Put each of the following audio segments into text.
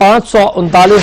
539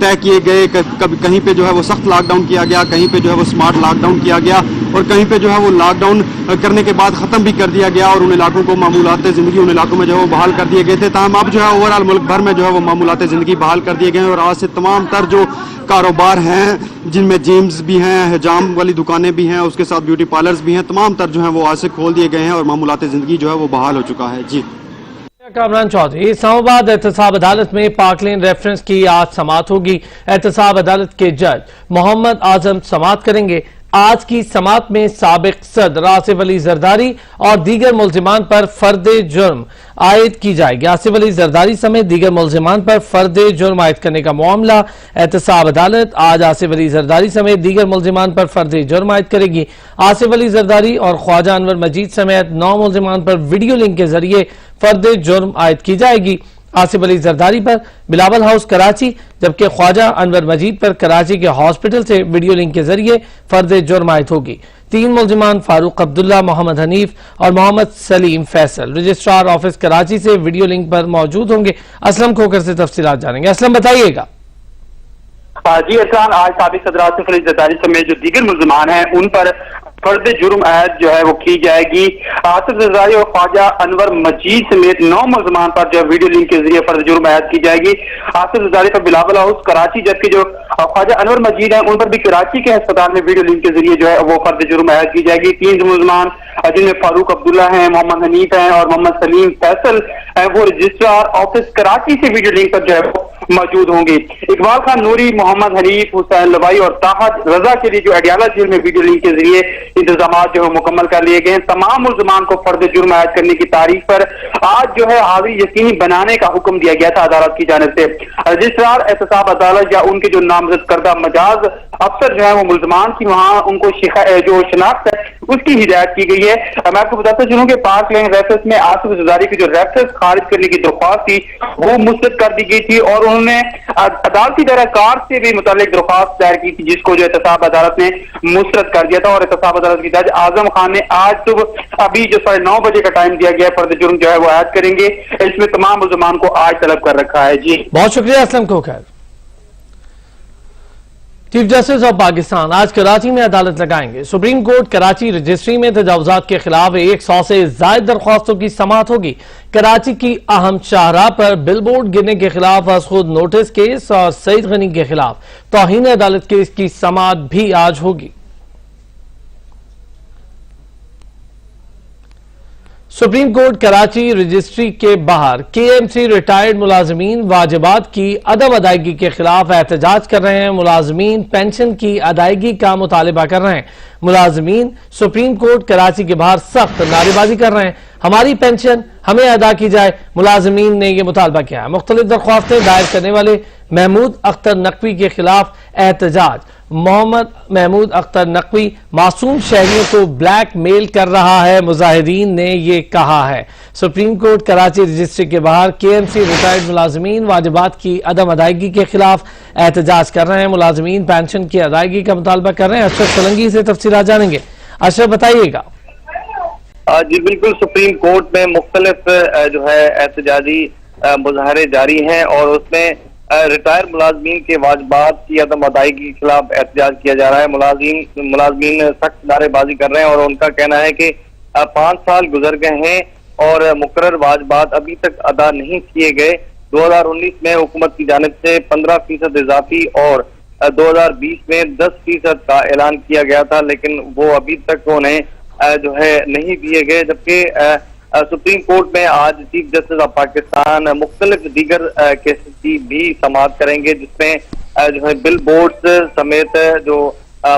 طے کیے گئے, کہیں پہ جو ہے وہ سخت لاک ڈاؤن کیا گیا, کہیں پہ جو ہے وہ اسمارٹ لاک ڈاؤن کیا گیا, اور کہیں پہ جو ہے وہ لاک ڈاؤن کرنے کے بعد ختم بھی کر دیا گیا, اور ان علاقوں کو معمولات زندگی ان علاقوں میں جو ہے وہ بحال کر دیے گئے تھے. تاہم اب جو ہے اوور آل ملک بھر میں جو ہے وہ معمولات زندگی بحال کر دیے گئے ہیں, اور آج سے تمام تر جو کاروبار ہیں جن میں جیمز بھی ہیں, حجام والی دکانیں بھی ہیں, اس کے ساتھ بیوٹی پارلرز بھی ہیں, تمام تر جو ہیں وہ آج سے کھول دیے گئے ہیں اور معمولات زندگی جو ہے وہ بحال ہو چکا ہے. جی کامران چودھری. اسلام آباد احتساب عدالت میں پاک لین ریفرنس کی آج سماعت ہوگی. احتساب عدالت کے جج محمد اعظم سماعت کریں گے. آج کی سماعت میں سابق صدر آصف علی زرداری اور دیگر ملزمان پر فرد جرم عائد کی جائے گی. آصف علی زرداری سمیت دیگر ملزمان پر فرد جرم عائد کرنے کا معاملہ احتساب عدالت آج آصف علی زرداری سمیت دیگر ملزمان پر فرد جرم عائد کرے گی. آصف علی زرداری اور خواجہ انور مجید سمیت 9 ملزمان پر ویڈیو لنک کے ذریعے فرد جرم عائد کی جائے گی. آصف علی زرداری پر بلاول ہاؤس کراچی جبکہ خواجہ انور مجید پر کراچی کے ہاسپٹل سے ویڈیو لنک کے ذریعے فرد جرم عائد ہوگی. 3 ملزمان فاروق عبداللہ, محمد حنیف اور محمد سلیم فیصل رجسٹرار آفس کراچی سے ویڈیو لنک پر موجود ہوں گے. اسلم کھوکر سے تفصیلات جانیں گے. اسلم بتائیے گا. جی ارسلان, آج سابق صدر آصف علی زرداری سمیت جو دیگر ملزمان ہیں ان پر فرد جرم عائد جو ہے وہ کی جائے گی. آصف زرداری اور خواجہ انور مجید سمیت 9 ملزمان پر جو ویڈیو لنک کے ذریعے فرد جرم عائد کی جائے گی. آصف زرداری پر بلاول ہاؤس کراچی جبکہ جو خواجہ انور مجید ہیں ان پر بھی کراچی کے ہسپتال میں ویڈیو لنک کے ذریعے جو ہے وہ فرد جرم عائد کی جائے گی. 3 ملزمان جن میں فاروق عبداللہ ہیں, محمد حنیف ہیں اور محمد سلیم فیصل وہ رجسٹرار آفس کراچی سے ویڈیو لنک پر جو ہے وہ موجود ہوں گے. اقبال خان نوری, محمد حنیف, حسین لوائی اور طاہر رضا کے لیے جو اڈیالہ جیل میں ویڈیو لنک کے ذریعے انتظامات جو ہے مکمل کر لیے گئے ہیں. تمام ملزمان کو فرد جرم عائد کرنے کی تاریخ پر آج جو ہے حاضری یقینی بنانے کا حکم دیا گیا تھا عدالت کی جانب سے. رجسٹرار احتساب عدالت یا ان کے جو نامزد کردہ مجاز افسر جو ہے وہ ملزمان کی وہاں ان کو جو شناخت ہے اس کی ہدایت کی گئی ہے. میں آپ کو بتاتا چلوں کہ پاک لین ریفرنس میں آصف زرداری کی جو ریفرنس خارج کرنے کی درخواست تھی وہ مسترد کر دی گئی تھی اور انہوں نے عدالتی دائرہ کار سے بھی متعلق درخواست دائر کی تھی جس کو جو احتساب عدالت نے مسترد کر دیا تھا. اور احتساب عدالت کی جج اعظم خان نے آج صبح ابھی جو 9:30 بجے کا ٹائم دیا گیا فرد جرم جو ہے وہ عائد کریں گے. اس میں تمام ملزمان کو آج طلب کر رکھا ہے. جی بہت شکریہ Aslam Khokhar. Chief justice of Pakistan آج کراچی میں عدالت لگائیں گے. سپریم کورٹ کراچی رجسٹری میں تجاوزات کے خلاف 100 سے زائد درخواستوں کی سماعت ہوگی. کراچی کی اہم شاہراہ پر بل بورڈ گرنے کے خلاف از خود نوٹس کیس اور سعید غنی کے خلاف توہین عدالت کیس کی سماعت بھی آج ہوگی. سپریم کورٹ کراچی رجسٹری کے باہر کے ایم سی ریٹائرڈ ملازمین واجبات کی عدم ادائیگی کے خلاف احتجاج کر رہے ہیں. ملازمین پینشن کی ادائیگی کا مطالبہ کر رہے ہیں. ملازمین سپریم کورٹ کراچی کے باہر سخت نعرے بازی کر رہے ہیں. ہماری پینشن ہمیں ادا کی جائے, ملازمین نے یہ مطالبہ کیا ہے. مختلف درخواستیں دائر کرنے والے محمود اختر نقوی کے خلاف احتجاج. محمد محمود اختر نقوی معصوم شہریوں کو بلیک میل کر رہا ہے, مظاہرین نے یہ کہا ہے. سپریم کورٹ کراچی رجسٹری کے باہر کے ایم سی ریٹائرڈ ملازمین واجبات کی عدم ادائیگی کے خلاف احتجاج کر رہے ہیں. ملازمین پینشن کی ادائیگی کا مطالبہ کر رہے ہیں. اشرف سلنگی سے تفصیلات جانیں گے. اشرف بتائیے گا. جی بالکل, سپریم کورٹ میں مختلف جو ہے احتجاجی مظاہرے جاری ہیں اور اس میں ریٹائر ملازمین کے واجبات کی عدم ادائیگی کے خلاف احتجاج کیا جا رہا ہے. ملازمین سخت نعرے بازی کر رہے ہیں اور ان کا کہنا ہے کہ 5 سال گزر گئے ہیں اور مقرر واجبات ابھی تک ادا نہیں کیے گئے. 2019 میں حکومت کی جانب سے 15% اضافی اور 2020 میں 10% کا اعلان کیا گیا تھا لیکن وہ ابھی تک انہیں جو ہے نہیں دیے گئے. جبکہ سپریم کورٹ میں آج چیف جسٹس آف پاکستان مختلف دیگر کیسز کی بھی سماعت کریں گے جس میں جو ہے بل بورڈز سمیت جو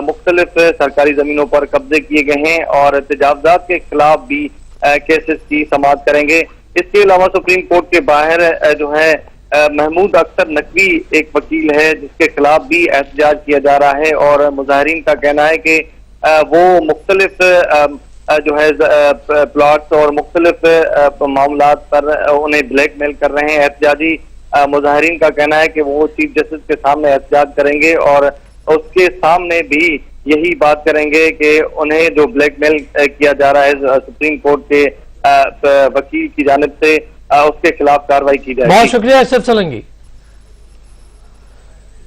مختلف سرکاری زمینوں پر قبضے کیے گئے ہیں اور تجاوزات کے خلاف بھی کیسز کی سماعت کریں گے. اس کے علاوہ سپریم کورٹ کے باہر جو ہے محمود اختر نقوی ایک وکیل ہے جس کے خلاف بھی احتجاج کیا جا رہا ہے اور مظاہرین کا کہنا ہے کہ وہ مختلف جو ہے پلاٹس اور مختلف معاملات پر انہیں بلیک میل کر رہے ہیں. احتجاجی مظاہرین کا کہنا ہے کہ وہ چیف جسٹس کے سامنے احتجاج کریں گے اور اس کے سامنے بھی یہی بات کریں گے کہ انہیں جو بلیک میل کیا جا رہا ہے سپریم کورٹ کے وکیل کی جانب سے اس کے خلاف کارروائی کی جائے. بہت شکریہ اشرف سلنگی.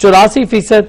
84%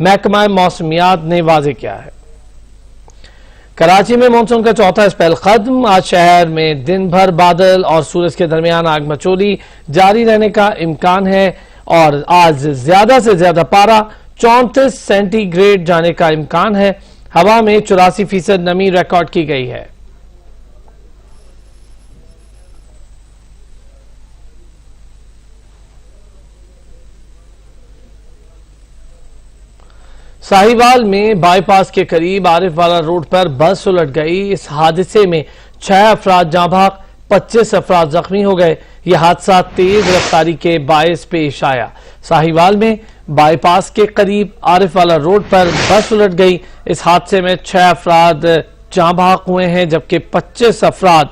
محکمہ موسمیات نے واضح کیا ہے۔ کراچی میں مانسون کا چوتھا اسپیل ختم، آج شہر میں دن بھر بادل اور سورج کے درمیان آگ مچولی جاری رہنے کا امکان ہے اور آج زیادہ سے زیادہ پارہ 34 سینٹی گریڈ جانے کا امکان ہے۔ ہوا میں 84% نمی ریکارڈ کی گئی ہے۔ ساہیوال میں بائی پاس کے قریب عارف والا روڈ پر بس الٹ گئی۔ اس حادثے میں 6 افراد جاں بحق، 25 افراد زخمی ہو گئے۔ یہ حادثہ تیز رفتاری کے باعث پیش آیا۔ ساہیوال میں بائی پاس کے قریب عارف والا روڈ پر بس الٹ گئی۔ اس حادثے میں 6 افراد جاں بحق ہوئے ہیں جبکہ 25 افراد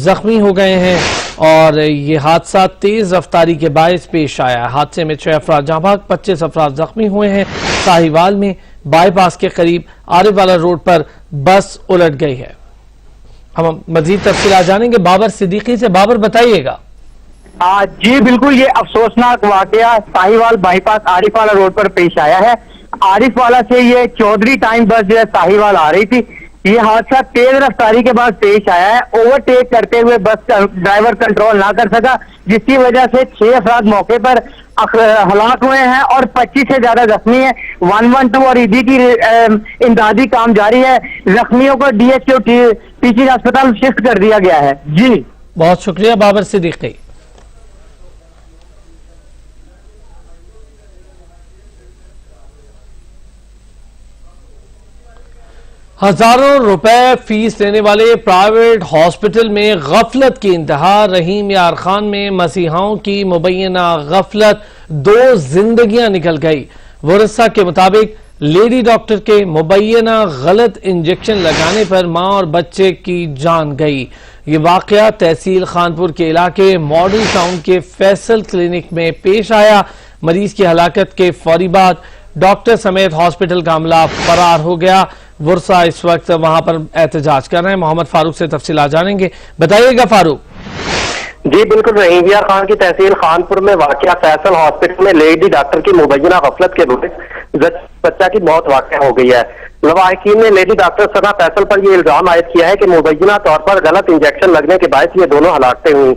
زخمی ہو گئے ہیں اور یہ حادثہ تیز رفتاری کے باعث پیش آیا۔ حادثے میں 6 افراد جاں بحق، 25 افراد زخمی ہوئے ہیں۔ ساہیوال میں بائی پاس کے قریب عارف والا روڈ پر بس الٹ گئی ہے۔ ہم مزید تفصیلات جانیں گے بابر صدیقی سے۔ بابر بتائیے گا۔ جی بالکل، یہ افسوسناک واقعہ ساہیوال بائی پاس عارف والا روڈ پر پیش آیا ہے۔ عارف والا سے یہ چودھری ٹائم بس جو ہے ساہیوال آ رہی تھی۔ یہ حادثہ تیز رفتاری کے بعد پیش آیا ہے۔ اوورٹیک کرتے ہوئے بس ڈرائیور کنٹرول نہ کر سکا، جس کی وجہ سے 6 افراد موقع پر ہلاک ہوئے ہیں اور 25 سے زیادہ زخمی ہیں۔ 112 اور ایڈی کی امدادی کام جاری ہے۔ زخمیوں کو DHO ٹیچنگ ہسپتال شفٹ کر دیا گیا ہے۔ جی بہت شکریہ بابر صدیقی۔ ہزاروں روپے فیس لینے والے پرائیویٹ ہاسپٹل میں غفلت کی انتہا۔ رحیم یار خان میں مسیحاؤں کی مبینہ غفلت، 2 زندگیاں نکل گئی۔ ورثہ کے مطابق لیڈی ڈاکٹر کے مبینہ غلط انجیکشن لگانے پر ماں اور بچے کی جان گئی۔ یہ واقعہ تحصیل خانپور کے علاقے ماڈل ٹاؤن کے فیصل کلینک میں پیش آیا۔ مریض کی ہلاکت کے فوری بعد ڈاکٹر سمیت ہاسپٹل کا عملہ فرار ہو گیا۔ ورثہ اس وقت وہاں پر احتجاج کر رہے ہیں۔ محمد فاروق سے تفصیلات جانیں گے، بتائیے گا فاروق۔ جی بالکل، رحیم یار خان کی تحصیل خانپور میں واقع فیصل ہاسپٹل میں لیڈی ڈاکٹر کی مبینہ غفلت کے باعث بچہ کی موت واقع ہو گئی ہے۔ لواحقین نے لیڈی ڈاکٹر ثنا فیصل پر یہ الزام عائد کیا ہے کہ مبینہ طور پر غلط انجیکشن لگنے کے باعث یہ دونوں ہلاکتیں ہوئیں۔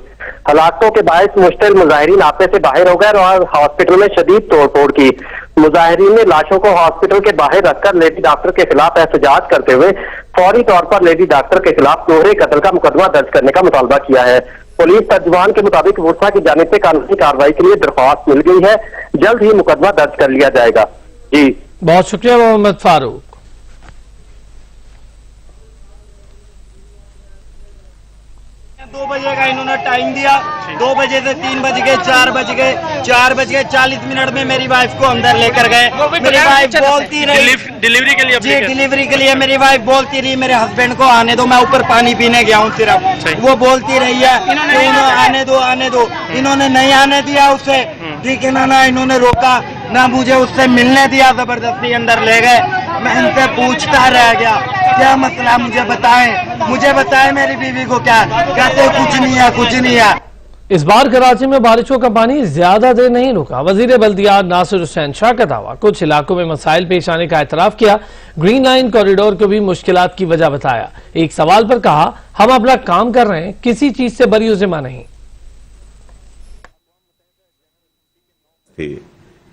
ہلاکتوں کے باعث مشتعل مظاہرین آپے سے باہر ہو گئے اور ہاسپٹل میں شدید توڑ پھوڑ کی۔ مظاہرین نے لاشوں کو ہاسپٹل کے باہر رکھ کر لیڈی ڈاکٹر کے خلاف احتجاج کرتے ہوئے فوری طور پر لیڈی ڈاکٹر کے خلاف دوہرے قتل کا مقدمہ درج کرنے کا مطالبہ کیا ہے۔ پولیس ترجمان کے مطابق ورثہ کی جانب سے قانونی کارروائی کے لیے درخواست مل گئی ہے، جلد ہی مقدمہ درج کر لیا جائے گا۔ جی بہت شکریہ محمد فاروق۔ 2 بجے کا انہوں نے ٹائم دیا، 2 بجے سے 3 بج گئے، 4 بج گئے، 4 بج گئے 40 منٹ میں میری وائف کو اندر لے کر گئے۔ میری وائف بولتی رہی ڈلیوری کے لیے، جی ڈلیوری کے لیے میری وائف بولتی رہی میرے ہسبینڈ کو آنے دو، میں اوپر پانی پینے گیا ہوں صرف، وہ بولتی رہی ہے کہ آنے دو آنے دو۔ انہوں نے نہیں آنے دیا اسے، ٹھیک ہے نا، انہوں نے روکا نہ مجھے اس سے ملنے دیا، زبردستی اندر لے گئے۔ میں ان سے پوچھتا رہ گیا کیا مسئلہ، مجھے بتائیں میری بیوی کو کیا، کہتے کچھ نہیں ہے کچھ نہیں ہے۔ اس بار کراچی میں بارشوں کا پانی زیادہ دیر نہیں رکا۔ وزیر بلدیات ناصر حسین شاہ کا دعویٰ، کچھ علاقوں میں مسائل پیش آنے کا اعتراف کیا۔ گرین لائن کوریڈور کو بھی مشکلات کی وجہ بتایا۔ ایک سوال پر کہا ہم اپنا کام کر رہے ہیں، کسی چیز سے بری و ذمہ نہیں۔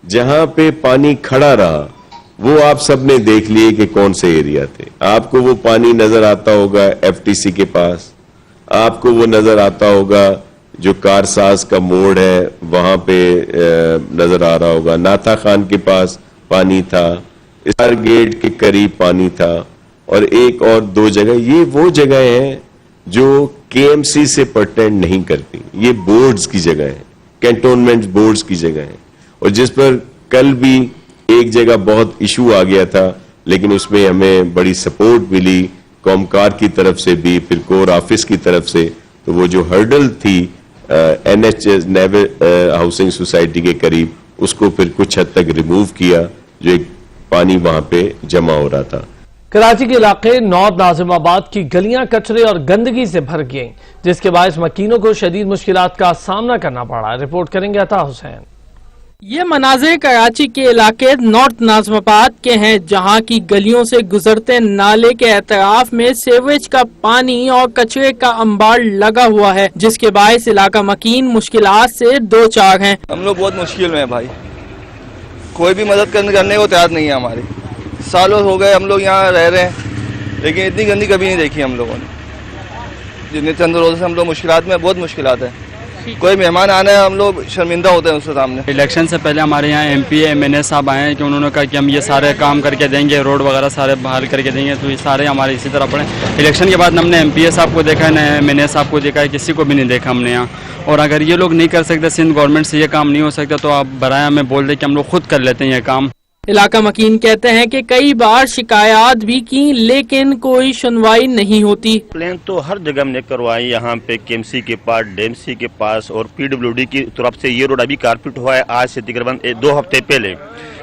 جہاں پہ پانی کھڑا رہا وہ آپ سب نے دیکھ لیے کہ کون سے ایریا تھے۔ آپ کو وہ پانی نظر آتا ہوگا FTC کے پاس، آپ کو وہ نظر آتا ہوگا جو کارساز کا موڑ ہے وہاں پہ نظر آ رہا ہوگا، ناتا خان کے پاس پانی تھا، اسٹار گیٹ کے قریب پانی تھا، اور ایک اور 2 جگہ۔ یہ وہ جگہیں ہیں جو KMC سے پرٹینڈ نہیں کرتی، یہ بورڈز کی جگہ ہیں، کینٹونمنٹ بورڈز کی جگہ ہیں، اور جس پر کل بھی ایک جگہ بہت ایشو آ گیا تھا، لیکن اس میں ہمیں بڑی سپورٹ ملی کومکار کی طرف سے بھی، پھر کور آفس کی طرف سے۔ تو وہ جو ہرڈل تھی NHS نیول ہاؤسنگ سوسائٹی کے قریب، اس کو پھر کچھ حد تک ریموو کیا، جو ایک پانی وہاں پہ جمع ہو رہا تھا۔ کراچی کے علاقے نارتھ ناظم آباد کی گلیاں کچرے اور گندگی سے بھر گئیں، جس کے باعث مکینوں کو شدید مشکلات کا سامنا کرنا پڑا۔ رپورٹ کریں گے عطا حسین۔ یہ مناظر کراچی کے علاقے نارتھ ناظم-آباد کے ہیں، جہاں کی گلیوں سے گزرتے نالے کے اطراف میں سیوریج کا پانی اور کچرے کا انبار لگا ہوا ہے، جس کے باعث علاقہ مکین مشکلات سے دو چار ہیں۔ ہم لوگ بہت مشکل میں ہیں بھائی، کوئی بھی مدد کرنے کو تیار نہیں ہے ہماری۔ سالوں ہو گئے ہم لوگ یہاں رہ رہے ہیں، لیکن اتنی گندی کبھی نہیں دیکھی ہم لوگوں نے۔ جتنے چند روز سے ہم لوگ مشکلات میں، بہت مشکلات ہیں۔ کوئی مہمان آنا ہے ہم لوگ شرمندہ ہوتے ہیں اس کے سامنے۔ الیکشن سے پہلے ہمارے یہاں ایم پی ایم این اے صاحب آئے ہیں کہ انہوں نے کہا کہ ہم یہ سارے کام کر کے دیں گے، روڈ وغیرہ سارے بحال کر کے دیں گے، تو یہ سارے ہمارے اسی طرح پڑے۔ الیکشن کے بعد ہم نے ایم پی اے صاحب کو دیکھا ہے، نہ ایم این اے صاحب کو دیکھا ہے، کسی کو بھی نہیں دیکھا ہم نے یہاں۔ اور اگر یہ لوگ نہیں کر سکتے، سندھ گورنمنٹ سے یہ کام نہیں ہو سکتا، تو آپ برائے ہمیں بول دیں کہ ہم لوگ خود کر لیتے ہیں یہ کام۔ علاقہ مکین کہتے ہیں کہ کئی بار شکایات بھی کی، لیکن کوئی سنوائی نہیں ہوتی۔ کمپلین تو ہر جگہ ہم نے کروائی، یہاں پہ کے ایم سی کے پاس، ڈی ایم سی کے پاس، اور پی ڈبلیو ڈی کی طرف سے یہ روڈ ابھی کارپیٹ ہوا ہے آج سے تقریباً 2 ہفتے پہلے،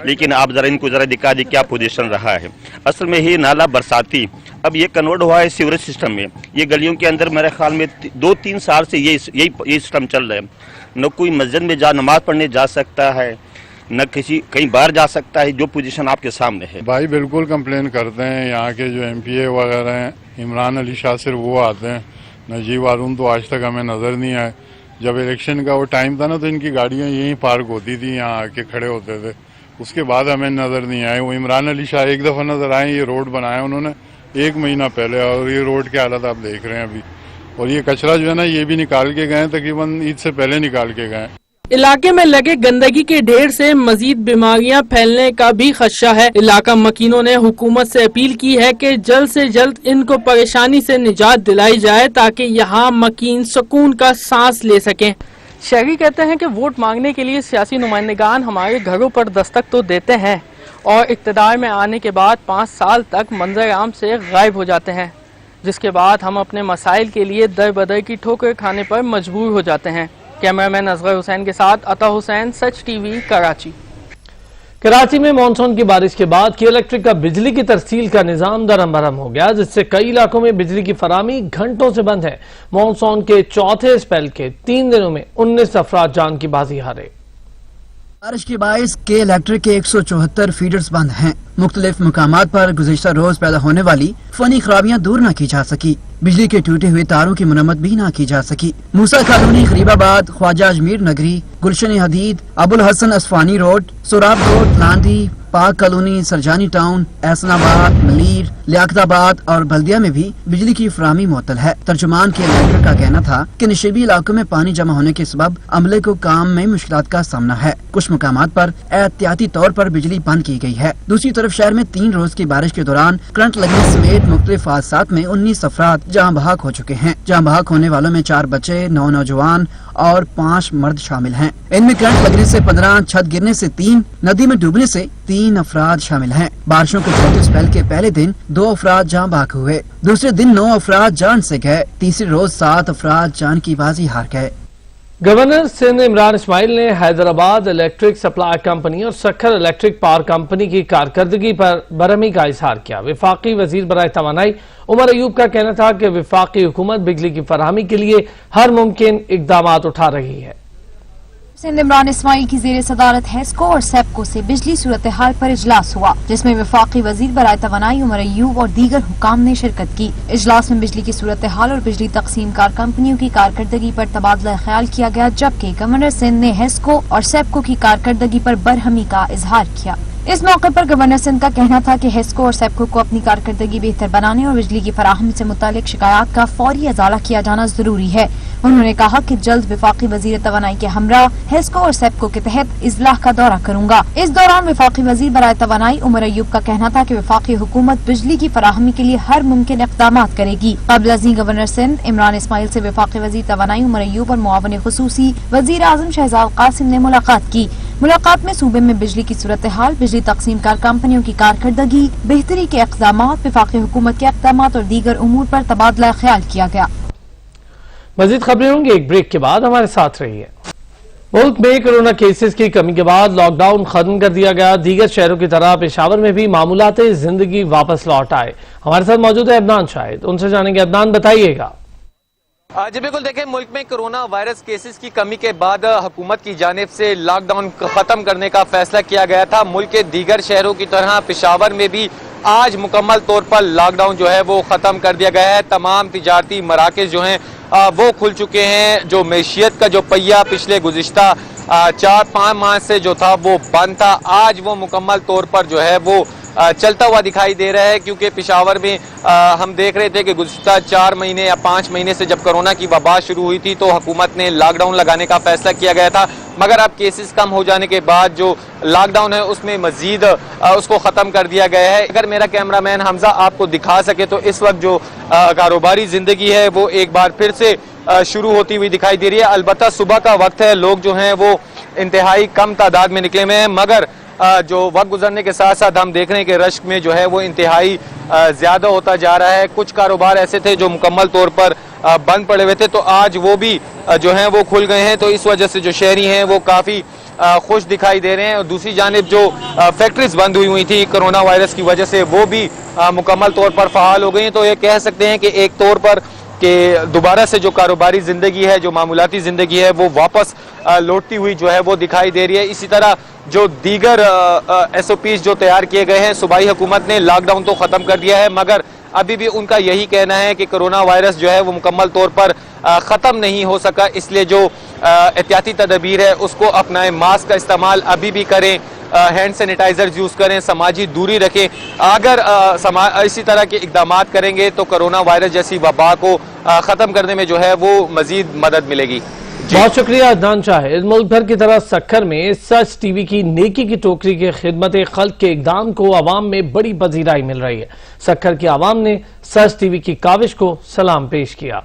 لیکن آپ ذرا ان کو ذرا دکھا دی کیا پوزیشن رہا ہے۔ اصل میں یہ نالا برساتی اب یہ کنورٹ ہوا ہے سیوریج سسٹم میں۔ یہ گلیوں کے اندر میرے خیال میں 2-3 سال سے یہی سسٹم چل رہا ہے۔ نہ کوئی مسجد میں نماز پڑھنے جا سکتا ہے، نہ کہیں باہر جا سکتا ہے، جو پوزیشن آپ کے سامنے ہے۔ بھائی بالکل کمپلین کرتے ہیں، یہاں کے جو ایم پی اے وغیرہ ہیں، عمران علی شاہ صرف وہ آتے ہیں، نجیب ہارون تو آج تک ہمیں نظر نہیں آئے۔ جب الیکشن کا وہ ٹائم تھا نا تو ان کی گاڑیاں یہیں پارک ہوتی تھی، یہاں آ کے کھڑے ہوتے تھے، اس کے بعد ہمیں نظر نہیں آئے۔ وہ عمران علی شاہ ایک دفعہ نظر آئے، یہ روڈ بنایا انہوں نے 1 مہینہ پہلے، اور یہ روڈ کی حالت آپ دیکھ رہے ہیں ابھی۔ اور یہ کچرا جو ہے نا یہ بھی نکال کے گئے، تقریباً عید سے پہلے نکال کے گئے۔ علاقے میں لگے گندگی کے ڈھیر سے مزید بیماریاں پھیلنے کا بھی خدشہ ہے۔ علاقہ مکینوں نے حکومت سے اپیل کی ہے کہ جلد سے جلد ان کو پریشانی سے نجات دلائی جائے تاکہ یہاں مکین سکون کا سانس لے سکیں۔ شہری کہتے ہیں کہ ووٹ مانگنے کے لیے سیاسی نمائندگان ہمارے گھروں پر دستک تو دیتے ہیں اور اقتدار میں آنے کے بعد 5 سال تک منظر عام سے غائب ہو جاتے ہیں، جس کے بعد ہم اپنے مسائل کے لیے در بدر کی ٹھوکر کھانے پر مجبور ہو جاتے ہیں۔ کیمرامین اصغر حسین کے ساتھ عطا حسین، سچ ٹی وی، کراچی۔ کراچی میں مانسون کی بارش کے بعد کی الیکٹرک کا بجلی کی ترسیل کا نظام درہم برہم ہو گیا، جس سے کئی علاقوں میں بجلی کی فراہمی گھنٹوں سے بند ہے۔ مانسون کے چوتھے اسپیل کے 3 دنوں میں 19 افراد جان کی بازی ہارے۔ بارش کے باعث کے الیکٹرک کے 174 فیڈرز بند ہیں۔ مختلف مقامات پر گزشتہ روز پیدا ہونے والی فنی خرابیاں دور نہ کی جا سکی، بجلی کے ٹوٹے ہوئے تاروں کی مرمت بھی نہ کی جا سکی۔ موسیٰ کالونی، غریب آباد، خواجہ اجمیر نگری، گلشن حدید، ابو الحسن اصفہانی روڈ، سوراب روڈ، لاندھی، پاک کالونی، سرجانی ٹاؤن، احسن آباد، ملیر، لیاقت آباد اور بلدیہ میں بھی بجلی کی فراہمی معطل ہے۔ ترجمان کے الیکٹرک کا کہنا تھا کہ نشیبی علاقوں میں پانی جمع ہونے کے سبب عملے کو کام میں مشکلات کا سامنا ہے۔ کچھ مقامات پر احتیاطی طور پر بجلی بند کی گئی ہے۔ دوسری طرف شہر میں 3 روز کی بارش کے دوران کرنٹ لگنے سمیت مختلف حادثات میں 19 افراد جہاں بحق ہو چکے ہیں۔ جہاں بحق ہونے والوں میں 4 بچے، 9 نوجوان اور 5 مرد شامل ہیں۔ ان میں کرنٹ لگنے سے 15، چھت گرنے سے 3، ندی میں ڈوبنے سے 3 افراد شامل ہیں۔ بارشوں کے چوتھے اسپیل کے پہلے دن 2 افراد جاں بحق ہوئے، دوسرے دن 9 افراد جان سے گئے، تیسرے روز 7 افراد جان کی بازی ہار گئے۔ گورنر سندھ عمران اسماعیل نے حیدرآباد الیکٹرک سپلائی کمپنی اور سکھر الیکٹرک پاور کمپنی کی کارکردگی پر برہمی کا اظہار کیا۔ وفاقی وزیر برائے توانائی عمر ایوب کا کہنا تھا کہ وفاقی حکومت بجلی کی فراہمی کے لیے ہر ممکن اقدامات اٹھا رہی ہے۔ سندھ عمران اسماعیل کی زیر صدارت ہیسکو اور سیپکو سے بجلی صورتحال پر اجلاس ہوا، جس میں وفاقی وزیر برائے توانائی عمر ایوب اور دیگر حکام نے شرکت کی۔ اجلاس میں بجلی کی صورتحال اور بجلی تقسیم کار کمپنیوں کی کارکردگی پر تبادلہ خیال کیا گیا، جبکہ گورنر سندھ نے ہیسکو اور سیپکو کی کارکردگی پر برہمی کا اظہار کیا۔ اس موقع پر گورنر سندھ کا کہنا تھا کہ ہیسکو اور سیپکو کو اپنی کارکردگی بہتر بنانے اور بجلی کی فراہمی سے متعلق شکایات کا فوری ازالہ کیا جانا ضروری ہے۔ انہوں نے کہا کہ جلد وفاقی وزیر توانائی کے ہمراہ ہیسکو اور سیپکو کے تحت اضلاع کا دورہ کروں گا۔ اس دوران وفاقی وزیر برائے توانائی عمر ایوب کا کہنا تھا کہ وفاقی حکومت بجلی کی فراہمی کے لیے ہر ممکن اقدامات کرے گی۔ قبل ازیں گورنر سندھ عمران اسماعیل سے وفاقی وزیر توانائی عمر ایوب اور معاون خصوصی وزیر اعظم شہزاد قاسم نے ملاقات کی۔ ملاقات میں صوبے میں بجلی کی صورتحال، بجلی تقسیم کار کمپنیوں کی کارکردگی، بہتری کے اقدامات، وفاقی حکومت کے اقدامات اور دیگر امور پر تبادلہ خیال کیا گیا۔ مزید خبریں ہوں گی ایک بریک کے بعد، ہمارے ساتھ رہیے۔ ملک میں کورونا کیسز کی کمی کے بعد لاک ڈاؤن ختم کر دیا گیا۔ دیگر شہروں کی طرح پشاور میں بھی معمولات زندگی واپس لوٹ آئے۔ ہمارے ساتھ موجود ہے عدنان شاہد، ان سے جانیں گے۔ عدنان، بتائیے گا۔ جی بالکل دیکھیں، ملک میں کرونا وائرس کیسز کی کمی کے بعد حکومت کی جانب سے لاک ڈاؤن ختم کرنے کا فیصلہ کیا گیا تھا۔ ملک کے دیگر شہروں کی طرح پشاور میں بھی آج مکمل طور پر لاک ڈاؤن جو ہے وہ ختم کر دیا گیا ہے۔ تمام تجارتی مراکز جو ہیں وہ کھل چکے ہیں۔ جو معیشت کا جو پہیہ پچھلے گزشتہ 4-5 ماہ سے جو تھا وہ بند تھا، آج وہ مکمل طور پر جو ہے وہ چلتا ہوا دکھائی دے رہا ہے، کیونکہ پشاور میں ہم دیکھ رہے تھے کہ گزشتہ 4 مہینے یا 5 مہینے سے جب کرونا کی وبا شروع ہوئی تھی تو حکومت نے لاک ڈاؤن لگانے کا فیصلہ کیا گیا تھا، مگر اب کیسز کم ہو جانے کے بعد جو لاک ڈاؤن ہے اس میں مزید اس کو ختم کر دیا گیا ہے۔ اگر میرا کیمرہ مین حمزہ آپ کو دکھا سکے تو اس وقت جو کاروباری زندگی ہے وہ ایک بار پھر سے شروع ہوتی ہوئی دکھائی دے رہی ہے۔ البتہ صبح کا وقت ہے، لوگ جو ہیں وہ انتہائی کم تعداد میں نکلے ہوئے ہیں، مگر جو وقت گزرنے کے ساتھ ساتھ ہم دیکھ رہے ہیں کہ رش میں جو ہے وہ انتہائی زیادہ ہوتا جا رہا ہے۔ کچھ کاروبار ایسے تھے جو مکمل طور پر بند پڑے ہوئے تھے تو آج وہ بھی جو ہیں وہ کھل گئے ہیں، تو اس وجہ سے جو شہری ہیں وہ کافی خوش دکھائی دے رہے ہیں۔ اور دوسری جانب جو فیکٹریز بند ہوئی تھی کرونا وائرس کی وجہ سے وہ بھی مکمل طور پر فعال ہو گئی ہیں، تو یہ کہہ سکتے ہیں کہ ایک طور پر کہ دوبارہ سے جو کاروباری زندگی ہے، جو معمولاتی زندگی ہے وہ واپس لوٹتی ہوئی جو ہے وہ دکھائی دے رہی ہے۔ اسی طرح جو دیگر ایس او پیز جو تیار کیے گئے ہیں، صوبائی حکومت نے لاک ڈاؤن تو ختم کر دیا ہے، مگر ابھی بھی ان کا یہی کہنا ہے کہ کرونا وائرس جو ہے وہ مکمل طور پر ختم نہیں ہو سکا، اس لیے جو احتیاطی تدابیر ہے اس کو اپنائیں، ماسک کا استعمال ابھی بھی کریں، ہینڈ سینیٹائزر یوز کریں، سماجی دوری رکھیں۔ اگر اسی طرح کے اقدامات کریں گے تو کرونا وائرس جیسی وبا کو ختم کرنے میں جو ہے وہ مزید مدد ملے گی۔ بہت شکریہ عدنان شاہد۔ ملک بھر کی طرح سکھر میں سچ ٹی وی کی نیکی کی ٹوکری کے خدمت خلق کے اقدام کو عوام میں بڑی پذیرائی مل رہی ہے۔ سکھر کی عوام نے سچ ٹی وی کی کاوش کو سلام پیش کیا۔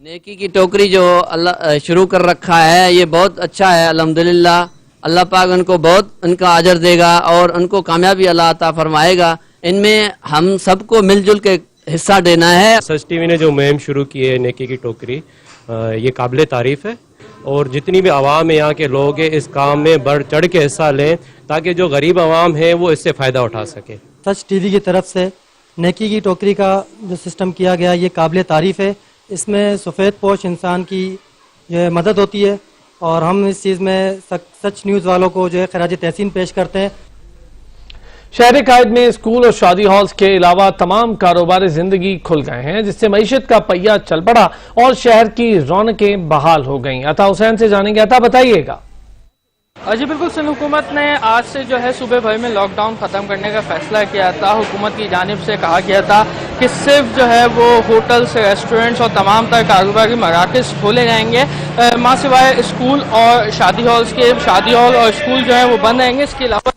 نیکی کی ٹوکری جو اللہ شروع کر رکھا ہے یہ بہت اچھا ہے، الحمدللہ۔ اللہ پاک ان کو بہت ان کا اجر دے گا اور ان کو کامیابی اللہ عطا فرمائے گا۔ ان میں ہم سب کو مل جل کے حصہ دینا ہے۔ سچ ٹی وی نے جو مہم شروع کی ہے نیکی کی ٹوکری، یہ قابل تعریف ہے، اور جتنی بھی عوام ہے یہاں کے لوگ ہیں اس کام میں بڑھ چڑھ کے حصہ لیں تاکہ جو غریب عوام ہے وہ اس سے فائدہ اٹھا سکے۔ سچ ٹی وی کی طرف سے نیکی کی ٹوکری کا جو سسٹم کیا گیا یہ قابل تعریف ہے۔ اس میں سفید پوش انسان کی جو ہے مدد ہوتی ہے، اور ہم اس چیز میں سچ نیوز والوں کو جو ہے خراج تحسین پیش کرتے ہیں۔ شہر قائد میں اسکول اور شادی ہالز کے علاوہ تمام کاروبار زندگی کھل گئے ہیں، جس سے معیشت کا پہیہ چل پڑا اور شہر کی رونقیں بحال ہو گئیں۔ عطا حسین سے جانیں گے، عطا بتائیے گا۔ جی بالکل، سندھ حکومت نے آج سے جو ہے صوبے بھر میں لاک ڈاؤن ختم کرنے کا فیصلہ کیا تھا۔ حکومت کی جانب سے کہا گیا تھا کہ صرف جو ہے وہ ہوٹلز، ریسٹورنٹس اور تمام تر کاروباری مراکز کھولے جائیں گے، ماں سوائے اسکول اور شادی ہالز کے۔ شادی ہال اور اسکول جو ہے وہ بند رہیں گے، اس کے علاوہ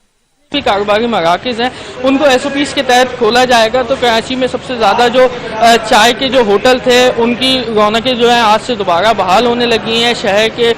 کاروباری مراکز ہیں ان کو ایس او پیز کے تحت کھولا جائے گا۔ تو کراچی میں سب سے زیادہ جو چائے کے جو ہوٹل تھے ان کی رونقیں جو ہیں آج سے دوبارہ بحال ہونے لگی ہیں۔ شہر کے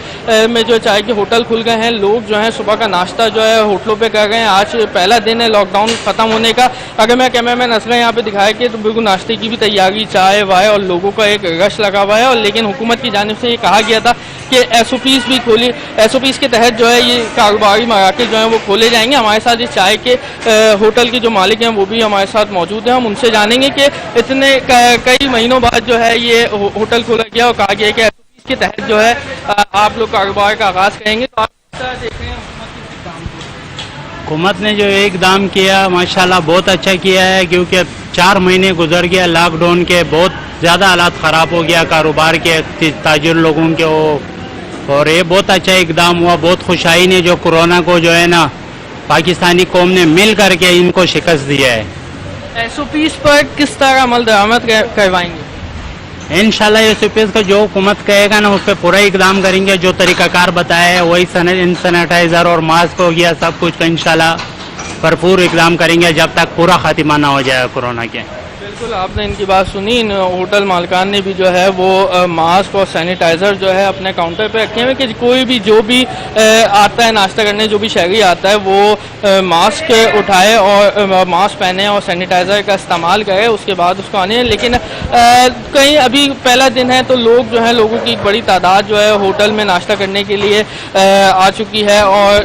میں جو چائے کے ہوٹل کھل گئے ہیں، لوگ جو ہیں صبح کا ناشتہ جو ہے ہوٹلوں پہ کر رہے ہیں۔ آج پہلا دن ہے لاک ڈاؤن ختم ہونے کا۔ اگر میں کیمرہ مین اسلم یہاں پہ دکھایا کہ تو بالکل ناشتے کی بھی تیاری، چائے وائے اور لوگوں کا ایک رش لگا ہوا ہے، اور لیکن حکومت کی جانب سے یہ کہا گیا تھا کہ ایس او پیز بھی کھولی، ایس او پیز کے تحت جو ہے یہ کاروباری مراکز جو ہیں وہ کھولے جائیں گے۔ ہمارے ساتھ چائے کے ہوٹل کے جو مالک ہیں وہ بھی ہمارے ساتھ موجود ہیں، ہم ان سے جانیں گے کہ اتنے کئی مہینوں بعد جو ہے یہ ہوٹل کھولا گیا اور کہا گیا کہ اس کے تحت جو ہے آپ لوگ کاروبار کا آغاز کریں گے، تو آپ کس طرح دیکھ رہے ہیں حکومت نے جو اقدام کیا ماشاءاللہ بہت اچھا کیا ہے، کیونکہ 4 مہینے گزر گیا لاک ڈاؤن کے، بہت زیادہ حالات خراب ہو گیا کاروبار کے، تاجر لوگوں کے، اور یہ بہت اچھا اقدام ہوا۔ بہت خوشائی نے جو کورونا کو جو ہے نا پاکستانی قوم نے مل کر کے ان کو شکست دیا ہے۔ ایس او پیز پر کس طرح عمل درآمد کروائیں گے؟ انشاءاللہ ایس او پیز کا جو حکومت کہے گا نا اس پہ پورا اقدام کریں گے، جو طریقہ کار بتایا ہے وہی سینیٹائزر اور ماسک ہو گیا سب کچھ کا انشاءاللہ بھرپور اقدام کریں گے جب تک پورا خاتمہ نہ ہو جائے کورونا کے۔ بالکل آپ نے ان کی بات سنی، ان ہوٹل مالکان نے بھی جو ہے وہ ماسک اور سینیٹائزر جو ہے اپنے کاؤنٹر پہ رکھے ہوئے کہ کوئی بھی جو بھی آتا ہے ناشتہ کرنے، جو بھی شہری آتا ہے وہ ماسک اٹھائے اور ماسک پہنے اور سینیٹائزر کا استعمال کرے، اس کے بعد اس کو آنے۔ لیکن کہیں ابھی پہلا دن ہے تو لوگ جو ہے لوگوں کی ایک بڑی تعداد جو ہے ہوٹل میں ناشتہ کرنے کے لیے آ چکی ہے، اور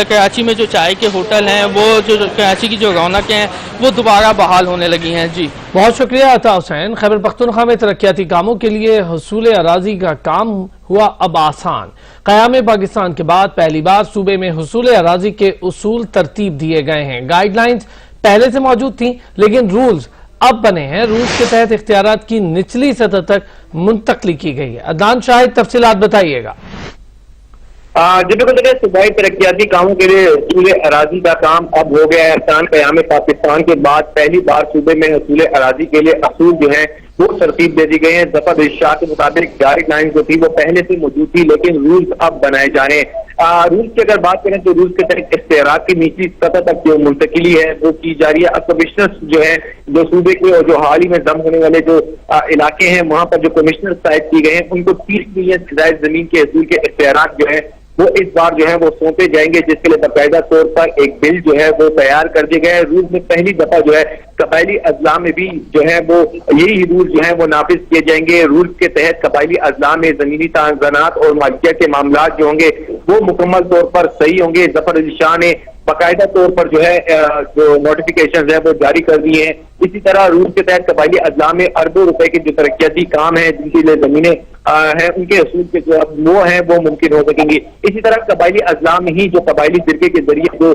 کراچی میں جو چائے کے ہوٹل ہیں وہ جو کراچی کی جو رونقیں ہیں وہ دوبارہ بحال ہونے لگی ہیں۔ جی بہت شکریہ عطا حسین. خیبر پختونخوا میں ترقیاتی کاموں کے لیے حصول اراضی کا کام ہوا اب آسان. قیام پاکستان کے بعد پہلی بار صوبے میں حصول اراضی کے اصول ترتیب دیے گئے ہیں. گائیڈ لائنز پہلے سے موجود تھیں لیکن رولز اب بنے ہیں. رولز کے تحت اختیارات کی نچلی سطح تک منتقلی کی گئی ہے. عدنان شاہد تفصیلات بتائیے گا. جی بالکل دیکھیں، صوبائی ترقیاتی کاموں کے لیے حصول اراضی کا کام اب ہو گیا ہے. ارکان قیام پاکستان کے بعد پہلی بار صوبے میں حصول اراضی کے لیے اصول جو ہیں وہ ترتیب دے دی گئے ہیں. ظفر ارشاد کے مطابق گائیڈ لائن جو تھی وہ پہلے سے موجود تھی لیکن رولز اب بنائے جا رہے ہیں. رولز کی اگر بات کریں تو رولز کے تحت اختیارات کی نچلی سطح تک جو منتقلی ہے وہ کی جا رہی ہے. اب کمشنر جو ہے جو صوبے کے اور جو حال ہی میں ضم ہونے والے جو علاقے ہیں وہاں پر جو کمشنر تعینات کیے گئے ہیں ان کو 30 ملین سے زائد زمین کے حصول کے اختیارات جو ہے وہ اس بار جو ہے وہ سونپے جائیں گے، جس کے لیے باقاعدہ طور پر ایک بل جو ہے وہ تیار کر دیے گئے ہیں. رولز میں پہلی دفعہ جو ہے قبائلی اضلاع میں بھی جو ہے وہ یہی رول جو ہیں وہ نافذ کیے جائیں گے. رولز کے تحت قبائلی اضلاع میں زمینی تعزیرات اور مالکیت کے معاملات جو ہوں گے وہ مکمل طور پر صحیح ہوں گے. ظفر علی شاہ نے باقاعدہ طور پر جو ہے جو نوٹیفیکیشنز ہیں وہ جاری کر دیے ہیں. اسی طرح رولز کے تحت قبائلی اضلاع میں اربوں روپے کے جو ترقیاتی کام ہیں جن کے لیے زمینیں ہیں ان کے حصول کے جو وہ ہیں وہ ممکن ہو سکیں گی. اسی طرح قبائلی اضلاع میں ہی جو قبائلی جرگے کے ذریعے جو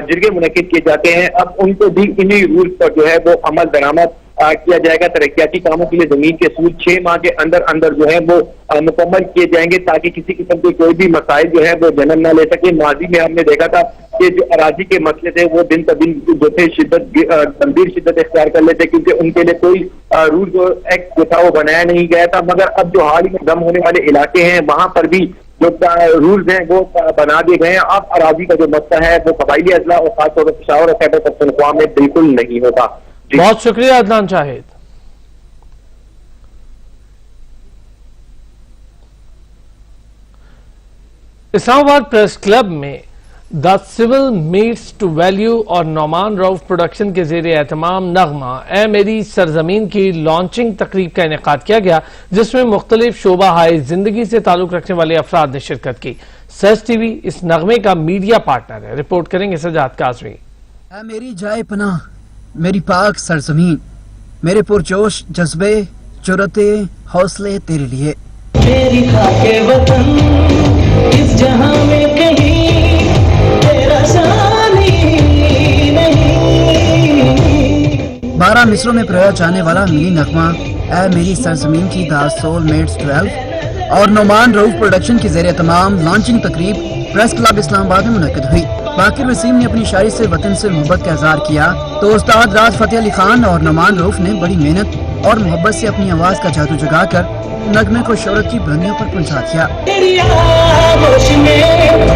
جرگے منعقد کیے جاتے ہیں اب ان کو بھی انہی رولز پر جو ہے وہ عمل درآمد کیا جائے گا. ترقیاتی کاموں کے لیے زمین کے اصول 6 ماہ کے اندر اندر جو ہے وہ مکمل کیے جائیں گے تاکہ کسی قسم کے کوئی بھی مسائل جو ہے وہ جنم نہ لے سکے. ماضی میں ہم نے دیکھا تھا کہ جو اراضی کے مسئلے تھے وہ دن بدن جو تھے گمبھیر شدت اختیار کر لیتے کیونکہ ان کے لیے کوئی رول جو ایکٹ جو تھا وہ بنایا نہیں گیا تھا. مگر اب جو حال ہی میں ضم ہونے والے علاقے ہیں وہاں پر بھی جو رولز ہیں وہ بنا دیے گئے ہیں. اب اراضی کا جو مسئلہ ہے وہ قبائلی اضلاع اور خاص طور پر پشاور اور خیبر پختونخوا میں بالکل نہیں ہوگا. بہت شکریہ عدنان شاہد. اسلام آباد پریس کلب میں دا سول میٹس ٹو ویلیو اور نعمان رؤف پروڈکشن کے زیر اہتمام نغمہ اے میری سرزمین کی لانچنگ تقریب کا انعقاد کیا گیا جس میں مختلف شعبہ ہائے زندگی سے تعلق رکھنے والے افراد نے شرکت کی. سچ ٹی وی اس نغمے کا میڈیا پارٹنر ہے. رپورٹ کریں گے سجاد کاظمی. اے میری جائے پناہ، میری پاک سرزمین، میرے پرجوش جذبے، جرأتیں، حوصلے تیرے لیے. میری خاک وطن اس جہاں میں کہیں تیرا ثانی نہیں. 12 مصروں میں پرویا جانے والا ملی نغمہ اے میری سرزمین کی دا سول میٹس 12 اور نعمان رؤف پروڈکشن کی زیر اہتمام لانچنگ تقریب پریس کلب اسلام آباد میں منعقد ہوئی. باقر وسیم نے اپنی شاعری سے وطن سے محبت کا اظہار کیا تو استاد راز فتح علی خان اور نعمان رؤف نے بڑی محنت اور محبت سے اپنی آواز کا جادو جگا کر نغمے کو شہرت کی بلندیوں پر پہنچا دیا. تیری آغوش میں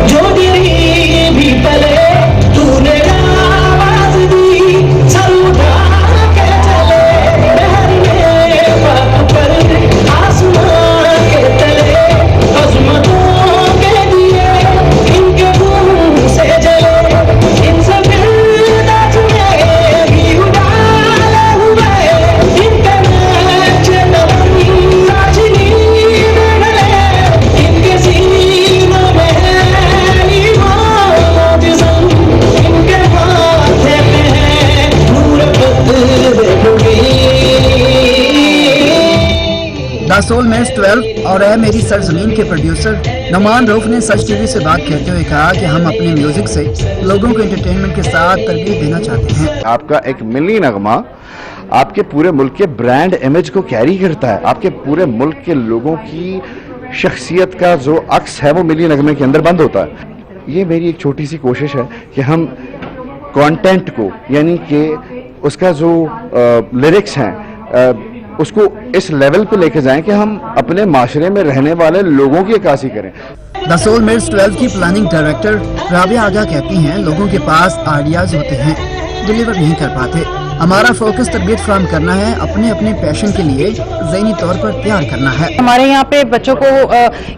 جو گری بھی پلے تو نے آواز دی سر اٹھا کے چلے بہر میں پاک پر آسمان کے تلے عظمتوں کے دیے ان کے خون سے جلے ان سے برداج میں بھی اڈالے ہوئے ان کا نیچ نبی راجنی ڈلے ان کے سینوں میں ہے ایمان جسم ان کے ماتھے پہ ہے نور بدر مبین. دا سول میٹس 12 اور اے میری سرزمین کے پروڈیوسر نعمان رؤف نے سچ ٹی وی سے بات کرتے ہوئے کہا کہ ہم اپنے میوزک سے لوگوں کو انٹرٹینمنٹ کے ساتھ تربیت دینا چاہتے ہیں. آپ کا ایک ملی نغمہ آپ کے پورے ملک کے برانڈ امیج کو کیری کرتا ہے. آپ کے پورے ملک کے لوگوں کی شخصیت کا جو عکس ہے وہ ملی نغمے کے اندر بند ہوتا ہے. یہ میری ایک چھوٹی سی کوشش ہے کہ ہم کانٹینٹ کو یعنی کہ اس کا جو لیرکس ہیں اس کو اس لیول پہ لے کے جائیں کہ ہم اپنے معاشرے میں رہنے والے لوگوں کی عکاسی کریں. دا سول میٹس 12 کی پلاننگ ڈائریکٹر رابعہ آگاہ کہتی ہیں لوگوں کے پاس آئیڈیاز ہوتے ہیں ڈیلیور نہیں کر پاتے. ہمارا فوکس تربیت فراہم کرنا ہے، اپنے اپنے پیشن کے لیے ذہنی طور پر تیار کرنا ہے. ہمارے یہاں پہ بچوں کو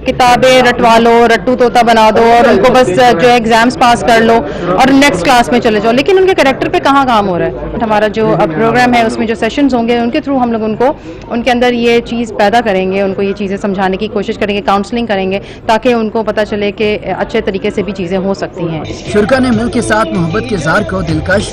کتابیں رٹوا لو، رٹو طوطا بنا دو اور ان کو بس جو ہے ایگزامز پاس کر لو اور نیکسٹ کلاس میں چلے جاؤ، لیکن ان کے کریکٹر پہ کہاں کام ہو رہا ہے. ہمارا جو پروگرام ہے اس میں جو سیشنز ہوں گے ان کے تھرو ہم لوگ ان کے اندر یہ چیز پیدا کریں گے، ان کو یہ چیزیں سمجھانے کی کوشش کریں گے، کاؤنسلنگ کریں گے تاکہ ان کو پتہ چلے کہ اچھے طریقے سے بھی چیزیں ہو سکتی ہیں. شرکا نے ملک کے ساتھ محبت کے اظہار کو دلکش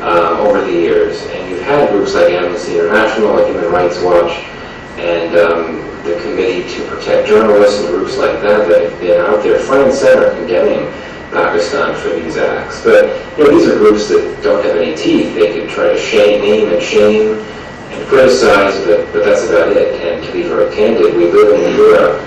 Over the years, and you've had groups like Amnesty International, like Human Rights Watch, and the Committee to Protect Journalists and groups like that that have been out there front and center condemning Pakistan for these acts. But these are groups that don't have any teeth. They could try to name and shame and criticize, but that's about it. And to be very candid, we live in Europe.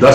10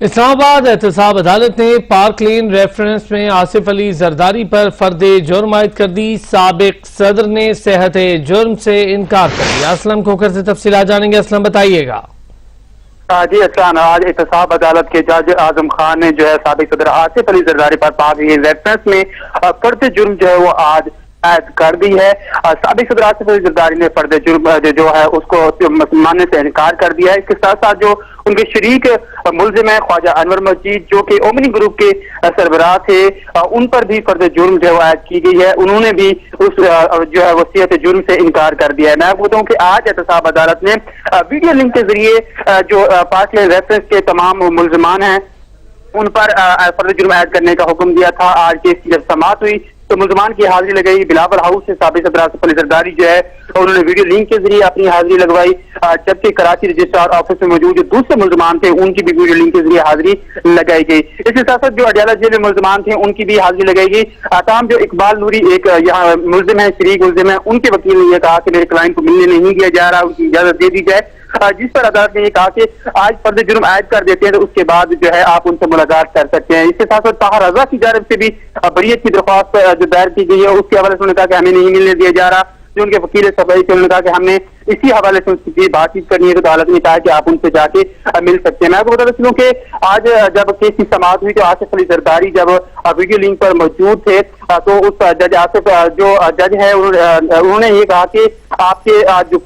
اسلام آباد احتساب عدالت نے park لین reference میں آصف علی زرداری پر فرد جرم عائد کر دی. سابق صدر نے صحت جرم سے انکار کر دیا. اسلم کوکر سے تفصیلات جانیں گے. اسلم بتائیے گا. جی اسلام، آج احتساب عدالت کے جج اعظم خان نے جو ہے سابق صدر آصف علی زرداری پر پارک لین ریفرنس میں فرد جرم جو ہے وہ آج عائد کر دی ہے. سابق صدر آصف علی زرداری نے فرد جرم جو ہے اس کو ماننے سے انکار کر دیا ہے. اس کے ساتھ ساتھ جو ان کے شریک ملزم ہیں خواجہ انور مجید جو کہ اومنی گروپ کے سربراہ تھے، ان پر بھی فرد جرم جو ہے عائد کی گئی ہے. انہوں نے بھی اس جو ہے وصیت جرم سے انکار کر دیا ہے. میں آپ کو بتاؤں کہ آج احتساب عدالت نے ویڈیو لنک کے ذریعے جو پارک لین ریفرنس کے تمام ملزمان ہیں ان پر فرد جرم عائد کرنے کا حکم دیا تھا. آج کیس کی جب سماعت ہوئی تو ملزمان کی حاضری لگائی. بلاول ہاؤس سے سابق صدر آصف علی زرداری جو ہے انہوں نے ویڈیو لنک کے ذریعے اپنی حاضری لگوائی، جبکہ کراچی رجسٹرار آفس میں موجود جو دوسرے ملزمان تھے ان کی بھی ویڈیو لنک کے ذریعے حاضری لگائی گئی. اس کے ساتھ ساتھ جو اڈیالہ جیل میں ملزمان تھے ان کی بھی حاضری لگائی گئی. تاہم جو اقبال نوری ایک یہاں ملزم ہے، شریک ملزم ہے، ان کے وکیل نے یہ کہا کہ میرے کلائنٹ کو ملنے نہیں دیا جا رہا، ان کی اجازت دے دی جائے، جس پر عدالت نے یہ کہا کہ آج فرد جرم عائد کر دیتے ہیں تو اس کے بعد جو ہے آپ ان سے ملاقات کر سکتے ہیں. اس کے ساتھ ساتھ طاہر رضا کی جانب سے بھی بریت کی درخواست جو دائر کی گئی ہے اس کے حوالے سے انہوں نے کہا کہ ہمیں نہیں ملنے دیا جا رہا. جو ان کے وکیل سبائی تھے انہوں نے کہا کہ ہم نے اسی حوالے سے ان سے بات چیت کرنی ہے تو عدالت نے کہا کہ آپ ان سے جا کے مل سکتے ہیں. میں آپ کو بتا چلوں کہ آج جب کیس کی سماعت ہوئی تو آصف علی زرداری جب ویڈیو لنک پر موجود تھے تو اس جج آصف جو جج ہے انہوں نے یہ کہا کہ آپ کے جو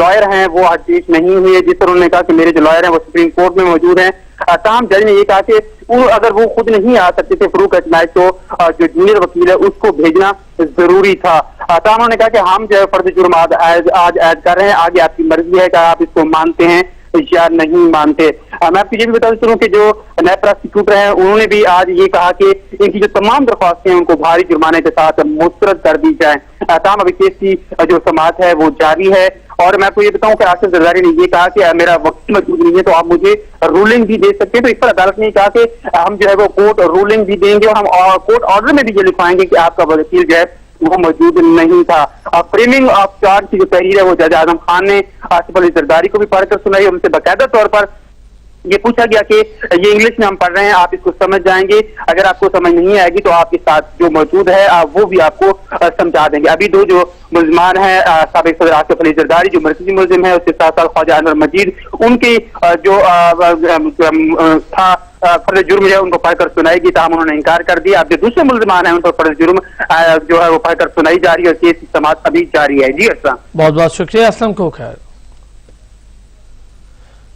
لائر ہیں وہ آج پیش نہیں ہوئے، جس پر انہوں نے کہا کہ میرے جو لائر ہیں وہ سپریم کورٹ میں موجود ہیں. تاہم جج نے یہ کہا کہ اگر وہ خود نہیں آ سکتے تھے فروخ اجماعی تو جو جونیئر وکیل ہے اس کو بھیجنا ضروری تھا. تاہم انہوں نے کہا کہ ہم جو ہے فرد جرم آج عائد کر رہے ہیں، آگے آپ کی مرضی ہے کہ آپ اس کو مانتے ہیں یا نہیں مانتے. میں آپ کو یہ بھی بتا چلوں کہ جو نائب پراسیکیوٹر ہیں انہوں نے بھی آج یہ کہا کہ ان کی جو تمام درخواستیں ہیں ان کو بھاری جرمانے کے ساتھ مسترد کر دی جائیں. تاہم ابھی کیس کی جو سماعت ہے وہ جاری ہے. اور میں آپ کو یہ بتاؤں کہ آصف زرداری نے یہ کہا کہ میرا وکیل موجود نہیں ہے تو آپ مجھے رولنگ بھی دے سکتے ہیں. تو اس پر عدالت نے کہا کہ ہم جو ہے وہ کورٹ رولنگ بھی دیں گے اور ہم کورٹ آرڈر میں بھی یہ لکھوائیں گے کہ آپ کا وکیل جو ہے وہ موجود نہیں تھا. فریمنگ آف چارج کی جو تحریر ہے وہ جج اعظم خان نے آصف علی زرداری کو بھی پڑھ کر سنائی. ان سے باقاعدہ طور پر یہ پوچھا گیا کہ یہ انگلش میں ہم پڑھ رہے ہیں، آپ اس کو سمجھ جائیں گے، اگر آپ کو سمجھ نہیں آئے گی تو آپ کے ساتھ جو موجود ہے وہ بھی آپ کو سمجھا دیں گے. ابھی دو جو ملزمان ہیں سابق صدر آصف علی زرداری جو مرکزی ملزم ہے، اس کے ساتھ ساتھ خواجہ انور مجید، ان کی جو تھا فرد جرم ہے ان کو پڑھ کر سنائی گی، تاہم انہوں نے انکار کر دیا. اب جو دوسرے ملزمان ہیں ان پر فرد جرم جو ہے وہ پڑھ کر سنائی جا رہی ہے اور کیس کی سماعت ابھی جاری ہے. جی اسلام، بہت بہت شکریہ. اسلم کو خیر.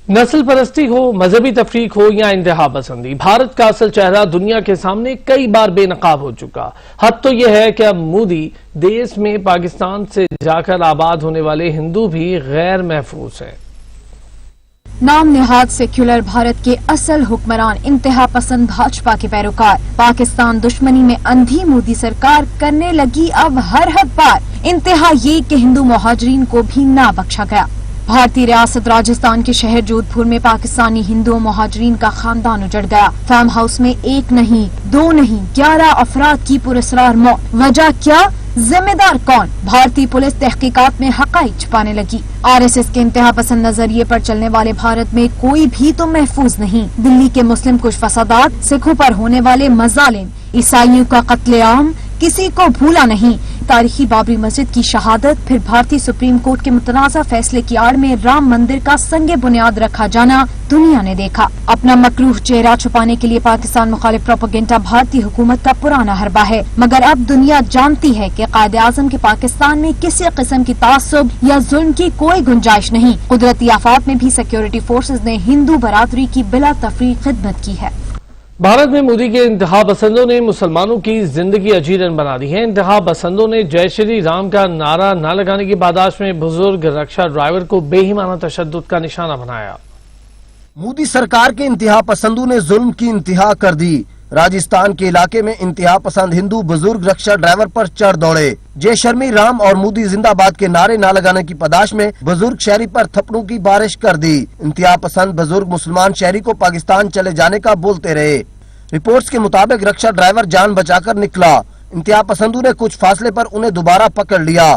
نسل پرستی ہو، مذہبی تفریق ہو یا انتہا پسندی، بھارت کا اصل چہرہ دنیا کے سامنے کئی بار بے نقاب ہو چکا. حد تو یہ ہے کہ اب مودی دیش میں پاکستان سے جا کر آباد ہونے والے ہندو بھی غیر محفوظ ہیں. نام نہاد سیکولر بھارت کے اصل حکمران انتہا پسند بھاجپا کے پیروکار پاکستان دشمنی میں اندھی مودی سرکار کرنے لگی اب ہر حد پار. انتہا یہ کہ ہندو مہاجرین کو بھی نہ بخشا گیا. بھارتی ریاست راجستھان کے شہر جودھ پور میں پاکستانی ہندو مہاجرین کا خاندان اجڑ گیا. فارم ہاؤس میں 1 نہیں 2 نہیں 11 افراد کی پراسرار موت. وجہ کیا؟ ذمہ دار کون؟ بھارتی پولیس تحقیقات میں حقائق چھپانے لگی. RSS کے انتہا پسند نظریے پر چلنے والے بھارت میں کوئی بھی تو محفوظ نہیں. دلی کے مسلم کش فسادات، سکھوں پر ہونے والے مظالم، عیسائیوں کا قتل عام کسی کو بھولا نہیں. تاریخی بابری مسجد کی شہادت، پھر بھارتی سپریم کورٹ کے متنازع فیصلے کی آڑ میں رام مندر کا سنگ بنیاد رکھا جانا دنیا نے دیکھا. اپنا مکروہ چہرہ چھپانے کے لیے پاکستان مخالف پروپیگنڈا بھارتی حکومت کا پرانا حربہ ہے، مگر اب دنیا جانتی ہے کہ قائد اعظم کے پاکستان میں کسی قسم کی تعصب یا ظلم کی کوئی گنجائش نہیں. قدرتی آفات میں بھی سیکیورٹی فورسز نے ہندو برادری کی بلا تفریق خدمت کی ہے. بھارت میں مودی کے انتہا پسندوں نے مسلمانوں کی زندگی اجیرن بنا دی ہے. انتہا پسندوں نے جے شری رام کا نعرہ نہ لگانے کی پاداش میں بزرگ رکشا ڈرائیور کو بے ایمانہ تشدد کا نشانہ بنایا. مودی سرکار کے انتہا پسندوں نے ظلم کی انتہا کر دی. راجستھان کے علاقے میں انتہا پسند ہندو بزرگ رکشا ڈرائیور پر چڑھ دوڑے. جے شرمی رام اور مودی زندہ باد کے نعرے نہ لگانے کی پاداش میں بزرگ شہری پر تھپڑوں کی بارش کر دی. انتہا پسند بزرگ مسلمان شہری کو پاکستان چلے جانے کا بولتے رہے. رپورٹس کے مطابق رکشا ڈرائیور جان بچا کر نکلا. انتہا پسندوں نے کچھ فاصلے پر انہیں دوبارہ پکڑ لیا.